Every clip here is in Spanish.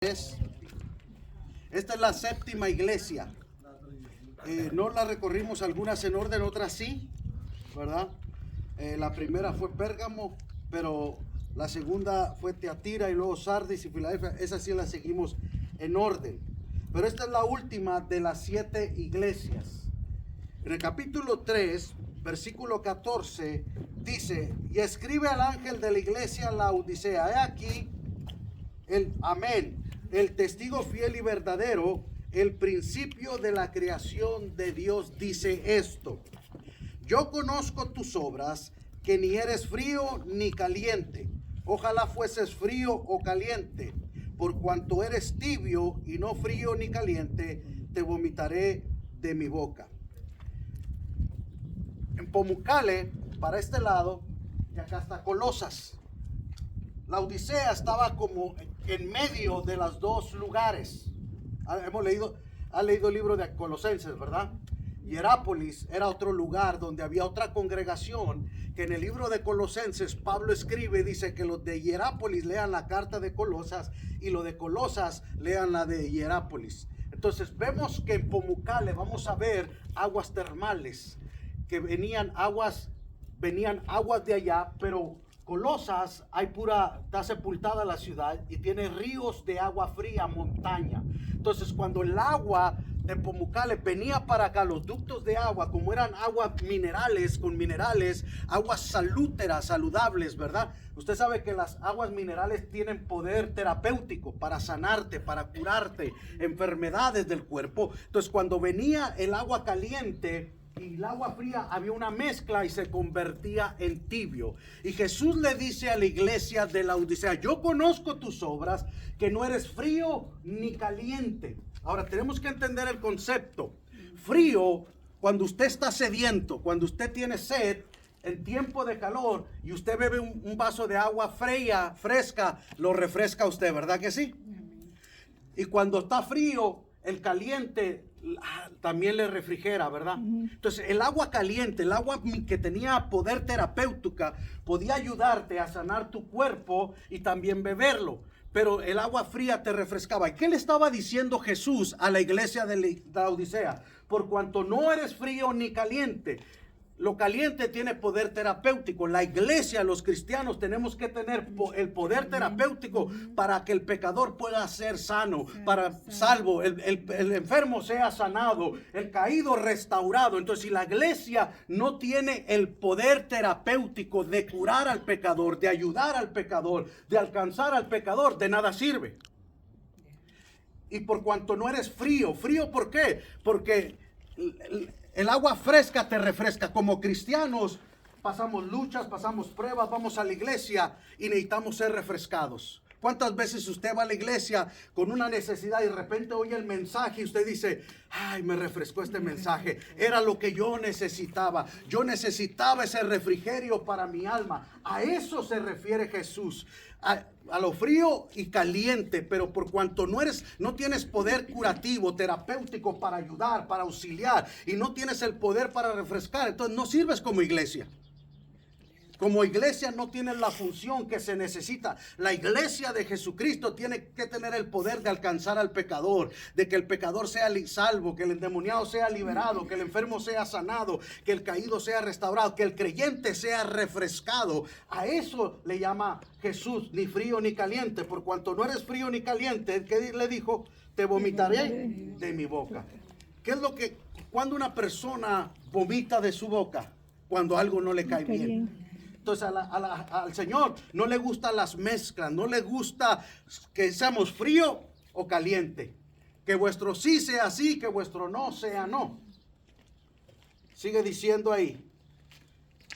Esta es la séptima iglesia. No la recorrimos algunas en orden, otras sí, ¿verdad? La primera fue Pérgamo, pero la segunda fue Teatira y luego Sardis y Filadelfia. Esas sí las seguimos en orden. Pero esta es la última de las 7 iglesias. En el capítulo 3, versículo 14, dice: y escribe al ángel de la iglesia Laodicea, he aquí el amén, el testigo fiel y verdadero, el principio de la creación de Dios, dice esto: yo conozco tus obras, que ni eres frío ni caliente. Ojalá fueses frío o caliente. Por cuanto eres tibio y no frío ni caliente, te vomitaré de mi boca. En Pamukkale, para este lado, y acá está Colosas. Laodicea estaba como en medio de los dos lugares. Ha leído el libro de Colosenses, ¿verdad? Hierápolis era otro lugar donde había otra congregación, que en el libro de Colosenses Pablo escribe, dice que los de Hierápolis lean la carta de Colosas y los de Colosas lean la de Hierápolis. Entonces vemos que en Pamukkale vamos a ver aguas termales, que venían aguas de allá, pero Colosas está sepultada la ciudad y tiene ríos de agua fría, montaña. Entonces cuando el agua de Pamukkale venía para acá, los ductos de agua, como eran aguas minerales, con minerales, aguas saludables, ¿verdad? Usted sabe que las aguas minerales tienen poder terapéutico para sanarte, para curarte enfermedades del cuerpo. Entonces cuando venía el agua caliente y el agua fría, había una mezcla y se convertía en tibio. Y Jesús le dice a la iglesia de Laodicea: yo conozco tus obras, que no eres frío ni caliente. Ahora tenemos que entender el concepto. Frío, cuando usted está sediento, cuando usted tiene sed en tiempo de calor y usted bebe un vaso de agua fresca, lo refresca a usted, ¿verdad que sí? Y cuando está frío, el caliente también le refrigera, ¿verdad? Entonces el agua caliente, el agua que tenía poder terapéutico, podía ayudarte a sanar tu cuerpo y también beberlo, pero el agua fría te refrescaba. ¿Y qué le estaba diciendo Jesús a la iglesia de Laodicea? Por cuanto no eres frío ni caliente. Lo caliente tiene poder terapéutico. La iglesia, los cristianos, tenemos que tener el poder terapéutico para que el pecador pueda ser sano, para salvo, el enfermo sea sanado, el caído restaurado. Entonces, si la iglesia no tiene el poder terapéutico de curar al pecador, de ayudar al pecador, de alcanzar al pecador, de nada sirve. Y por cuanto no eres frío, ¿frío por qué? Porque el agua fresca te refresca. Como cristianos pasamos luchas, pasamos pruebas, vamos a la iglesia y necesitamos ser refrescados. ¿Cuántas veces usted va a la iglesia con una necesidad y de repente oye el mensaje y usted dice: ay, me refrescó este mensaje, era lo que yo necesitaba ese refrigerio para mi alma? A eso se refiere Jesús, a lo frío y caliente. Pero por cuanto no tienes poder curativo, terapéutico para ayudar, para auxiliar, y no tienes el poder para refrescar, entonces no sirves como iglesia. Como iglesia no tienes la función que se necesita. La iglesia de Jesucristo tiene que tener el poder de alcanzar al pecador, de que el pecador sea salvo, que el endemoniado sea liberado, que el enfermo sea sanado, que el caído sea restaurado, que el creyente sea refrescado. A eso le llama Jesús, ni frío ni caliente. Por cuanto no eres frío ni caliente, ¿qué le dijo? Te vomitaré de mi boca. ¿Qué es cuando una persona vomita de su boca? Cuando algo no le cae bien. Entonces al Señor no le gustan las mezclas, no le gusta que seamos frío o caliente. Que vuestro sí sea sí, que vuestro no sea no. Sigue diciendo ahí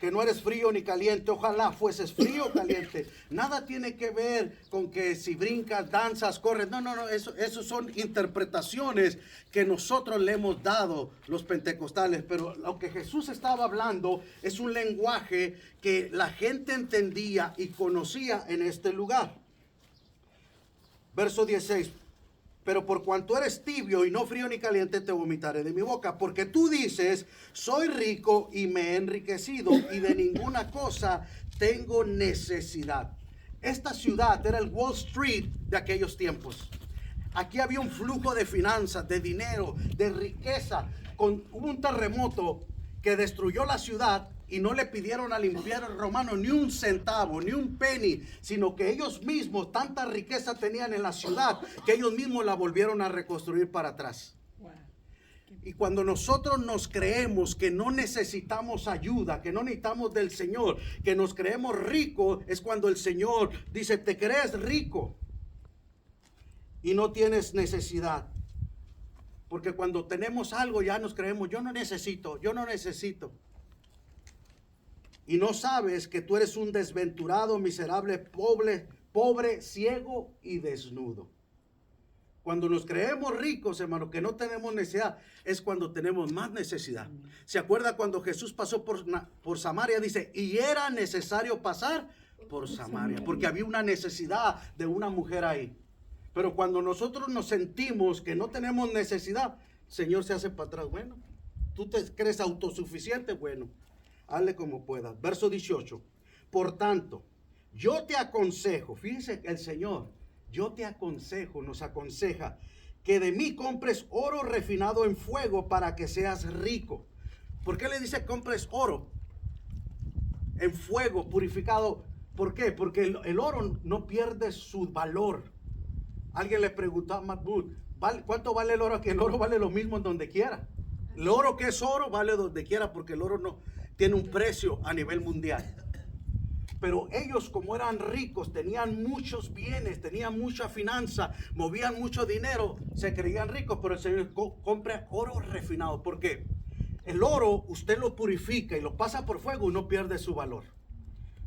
que no eres frío ni caliente. Ojalá fueses frío o caliente. Nada tiene que ver con que si brincas, danzas, corres. No, eso son interpretaciones que nosotros le hemos dado los pentecostales. Pero lo que Jesús estaba hablando es un lenguaje que la gente entendía y conocía en este lugar. Verso 16. Pero por cuanto eres tibio y no frío ni caliente, te vomitaré de mi boca. Porque tú dices: soy rico y me he enriquecido, y de ninguna cosa tengo necesidad. Esta ciudad era el Wall Street de aquellos tiempos. aquí había un flujo de finanzas, de dinero, de riqueza. Hubo un terremoto que destruyó la ciudad y no le pidieron al imperio romano ni un centavo, ni un penny, sino que ellos mismos tanta riqueza tenían en la ciudad que ellos mismos la volvieron a reconstruir para atrás. Y cuando nosotros nos creemos que no necesitamos ayuda, que no necesitamos del Señor, que nos creemos ricos, es cuando el Señor dice, te crees rico y no tienes necesidad. Porque cuando tenemos algo ya nos creemos, yo no necesito. Y no sabes que tú eres un desventurado, miserable, pobre, ciego y desnudo. Cuando nos creemos ricos, hermano, que no tenemos necesidad, es cuando tenemos más necesidad. ¿Se acuerda cuando Jesús pasó por Samaria? Dice, y era necesario pasar por Samaria, porque había una necesidad de una mujer ahí. Pero cuando nosotros nos sentimos que no tenemos necesidad, el Señor se hace para atrás. Bueno, tú te crees autosuficiente, bueno, hazle como puedas. Verso 18. Por tanto, yo te aconsejo, fíjese el Señor, yo te aconsejo, nos aconseja, que de mí compres oro refinado en fuego para que seas rico. ¿Por qué le dice compres oro en fuego purificado? ¿Por qué? Porque el oro no pierde su valor. Alguien le preguntó a Mahmoud, ¿cuánto vale el oro? Que el oro vale lo mismo en donde quiera. El oro que es oro vale donde quiera, porque el oro no tiene un precio a nivel mundial. Pero ellos, como eran ricos, tenían muchos bienes, tenían mucha finanza, movían mucho dinero, se creían ricos. Pero el Señor compra oro refinado. ¿Por qué? El oro usted lo purifica y lo pasa por fuego y no pierde su valor.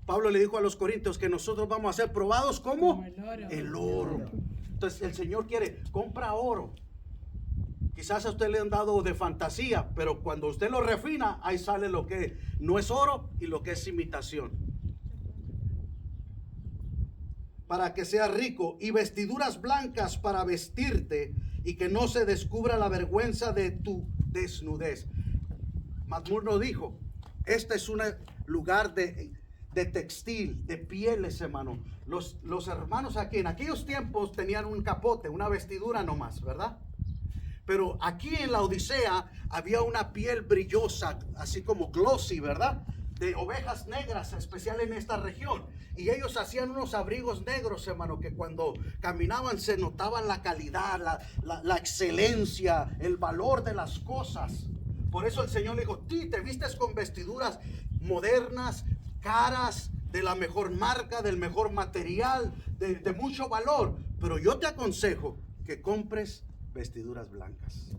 Pablo le dijo a los corintios que nosotros vamos a ser probados como el oro. Entonces el Señor quiere, compra oro. Quizás a usted le han dado de fantasía, pero cuando usted lo refina, ahí sale lo que no es oro y lo que es imitación. Para que seas rico, y vestiduras blancas para vestirte, y que no se descubra la vergüenza de tu desnudez. Mahmoud nos dijo, este es un lugar de textil, de pieles, hermano. Los hermanos aquí, en aquellos tiempos tenían un capote, una vestidura nomás, ¿verdad? Pero aquí en la Odisea había una piel brillosa, así como glossy, ¿verdad? De ovejas negras, especial en esta región. Y ellos hacían unos abrigos negros, hermano, que cuando caminaban se notaban la calidad, la excelencia, el valor de las cosas. Por eso el Señor le dijo, te vistes con vestiduras modernas, caras, de la mejor marca, del mejor material, de mucho valor. Pero yo te aconsejo que compres vestiduras blancas.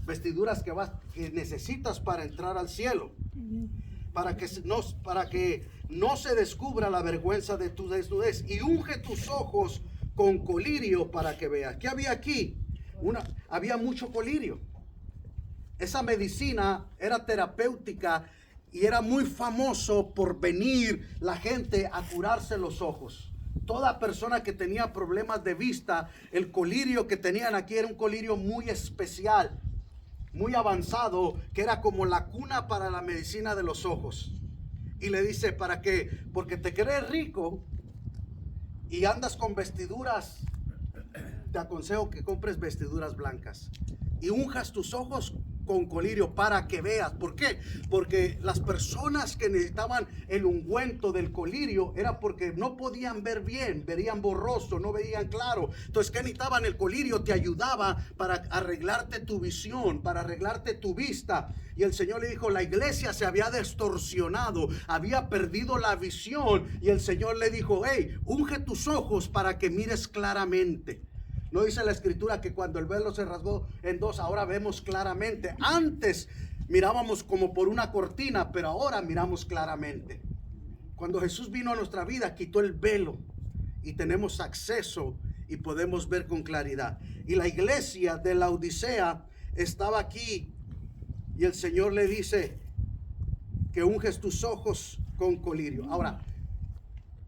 Vestiduras que necesitas para entrar al cielo. Para que no se descubra la vergüenza de tu desnudez. Y unge tus ojos con colirio para que veas. ¿Qué había aquí? Había mucho colirio. Esa medicina era terapéutica y era muy famoso por venir la gente a curarse los ojos. Toda persona que tenía problemas de vista, el colirio que tenían aquí era un colirio muy especial, muy avanzado, que era como la cuna para la medicina de los ojos. Y le dice, ¿para qué? Porque te crees rico y andas con vestiduras. Te aconsejo que compres vestiduras blancas y unjas tus ojos con colirio para que veas. ¿Por qué? Porque las personas que necesitaban el ungüento del colirio era porque no podían ver bien, veían borroso, no veían claro. Entonces, ¿qué necesitaban? El colirio te ayudaba para arreglarte tu visión, para arreglarte tu vista. Y el Señor le dijo, la iglesia se había distorsionado, había perdido la visión. Y el Señor le dijo, hey, unge tus ojos para que mires claramente. ¿No dice la escritura que cuando el velo se rasgó en dos, ahora vemos claramente? Antes mirábamos como por una cortina, pero ahora miramos claramente. Cuando Jesús vino a nuestra vida, quitó el velo y tenemos acceso y podemos ver con claridad. Y la iglesia de la Odisea estaba aquí y el Señor le dice que unges tus ojos con colirio. Ahora,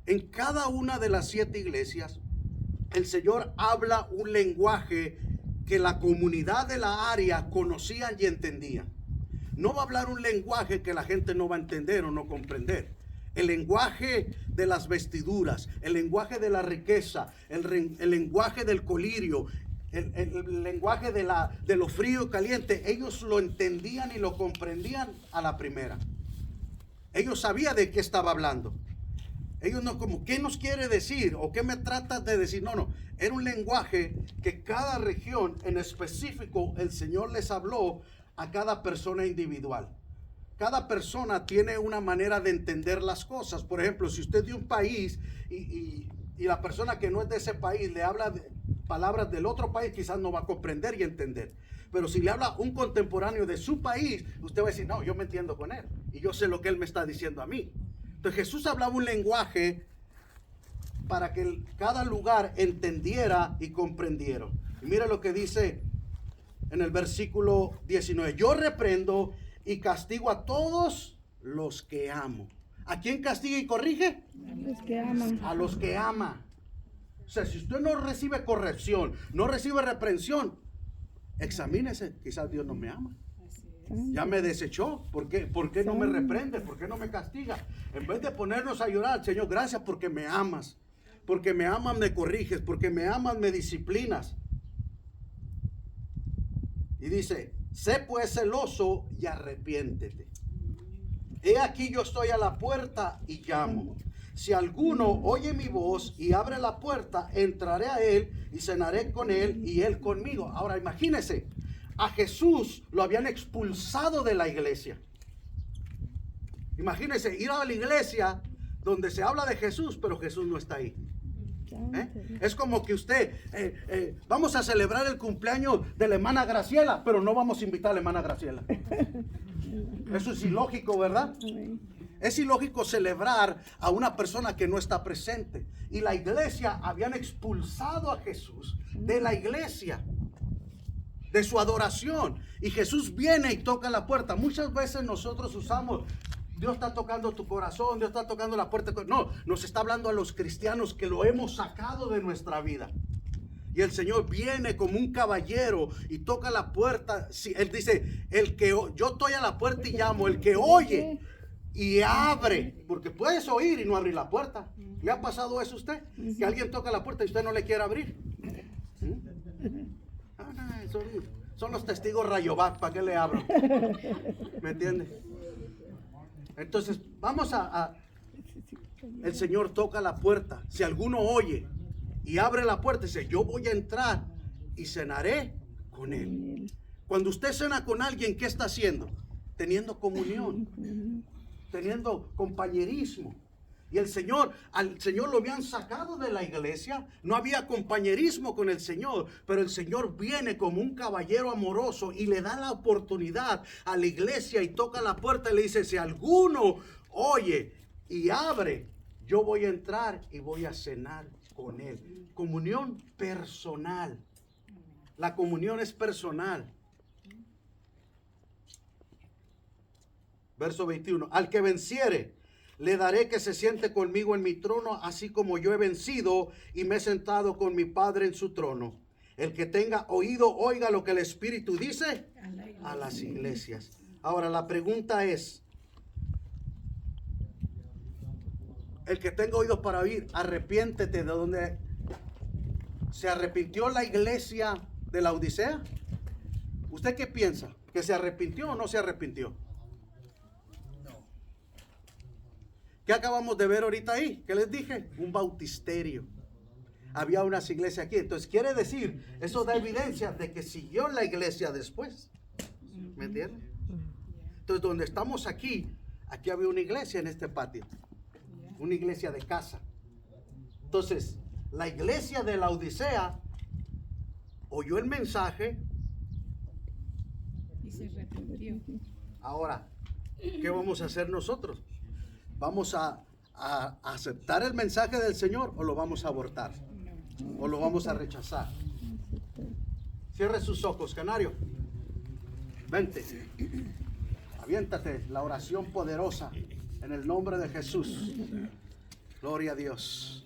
en cada una de las 7 iglesias, el Señor habla un lenguaje que la comunidad de la área conocían y entendían. No va a hablar un lenguaje que la gente no va a entender o no comprender. el lenguaje de las vestiduras, el lenguaje de la riqueza, el lenguaje del colirio, el lenguaje de lo frío y caliente. Ellos lo entendían y lo comprendían a la primera. Ellos sabían de qué estaba hablando. Ellos no como, ¿qué nos quiere decir? ¿O qué me tratas de decir? No. Era un lenguaje que cada región en específico el Señor les habló a cada persona individual. Cada persona tiene una manera de entender las cosas. Por ejemplo, si usted es de un país y la persona que no es de ese país le habla de palabras del otro país, quizás no va a comprender y entender. Pero si le habla un contemporáneo de su país, usted va a decir, no, yo me entiendo con él y yo sé lo que él me está diciendo a mí. Entonces Jesús hablaba un lenguaje para que cada lugar entendiera y comprendiera. Y mira lo que dice en el versículo 19. Yo reprendo y castigo a todos los que amo. ¿A quién castiga y corrige? A los que aman. A los que ama. O sea, si usted no recibe corrección, no recibe reprensión, examínese. Quizás Dios no me ama. Ya me desechó. ¿Por qué no me reprende? ¿Por qué no me castiga? En vez de ponernos a llorar, Señor, gracias porque me amas. Porque me amas, me corriges. Porque me amas, me disciplinas. Y dice, sé pues celoso y arrepiéntete. He aquí yo estoy a la puerta y llamo. Si alguno oye mi voz y abre la puerta, entraré a él y cenaré con él y él conmigo. Ahora imagínense. A Jesús lo habían expulsado de la iglesia. Imagínense ir a la iglesia donde se habla de Jesús, pero Jesús no está ahí. Es como que usted, vamos a celebrar el cumpleaños de la hermana Graciela, pero no vamos a invitar a la hermana Graciela. Eso es ilógico, ¿verdad? Es ilógico celebrar a una persona que no está presente. Y la iglesia habían expulsado a Jesús de la iglesia, de su adoración, y Jesús viene y toca la puerta. Muchas veces nosotros usamos, Dios está tocando tu corazón, Dios está tocando la puerta. No, nos está hablando a los cristianos que lo hemos sacado de nuestra vida. Y el Señor viene como un caballero y toca la puerta. Sí, Él dice, yo estoy a la puerta y llamo, el que oye y abre, porque puedes oír y no abrir la puerta. ¿Le ha pasado eso a usted? Que alguien toca la puerta y usted no le quiere abrir. Son los testigos Rayovac, ¿para qué le abro? ¿Me entiende? Entonces, el Señor toca la puerta. Si alguno oye y abre la puerta, dice, yo voy a entrar y cenaré con él. Cuando usted cena con alguien, ¿qué está haciendo? Teniendo comunión, teniendo compañerismo. Y al Señor lo habían sacado de la iglesia. No había compañerismo con el Señor. Pero el Señor viene como un caballero amoroso y le da la oportunidad a la iglesia y toca la puerta y le dice, si alguno oye y abre, yo voy a entrar y voy a cenar con él. Comunión personal. La comunión es personal. Verso 21. Al que venciere, le daré que se siente conmigo en mi trono, así como yo he vencido y me he sentado con mi Padre en su trono. El que tenga oído, oiga lo que el Espíritu dice a las iglesias. Ahora la pregunta es, el que tenga oídos para oír, arrepiéntete. ¿De donde se arrepintió la iglesia de la Odisea? ¿Usted qué piensa? ¿Que se arrepintió o no se arrepintió? ¿Qué acabamos de ver ahorita ahí? ¿Qué les dije? Un bautisterio. Había unas iglesias aquí. Entonces quiere decir, eso da evidencia de que siguió la iglesia después. ¿Me entienden? Entonces donde estamos aquí había una iglesia en este patio. Una iglesia de casa. Entonces, la iglesia de la Odisea oyó el mensaje y se arrepintió. Ahora, ¿qué vamos a hacer nosotros? ¿Vamos a aceptar el mensaje del Señor o lo vamos a abortar? ¿O lo vamos a rechazar? Cierre sus ojos, canario. Vente. Aviéntate la oración poderosa en el nombre de Jesús. Gloria a Dios.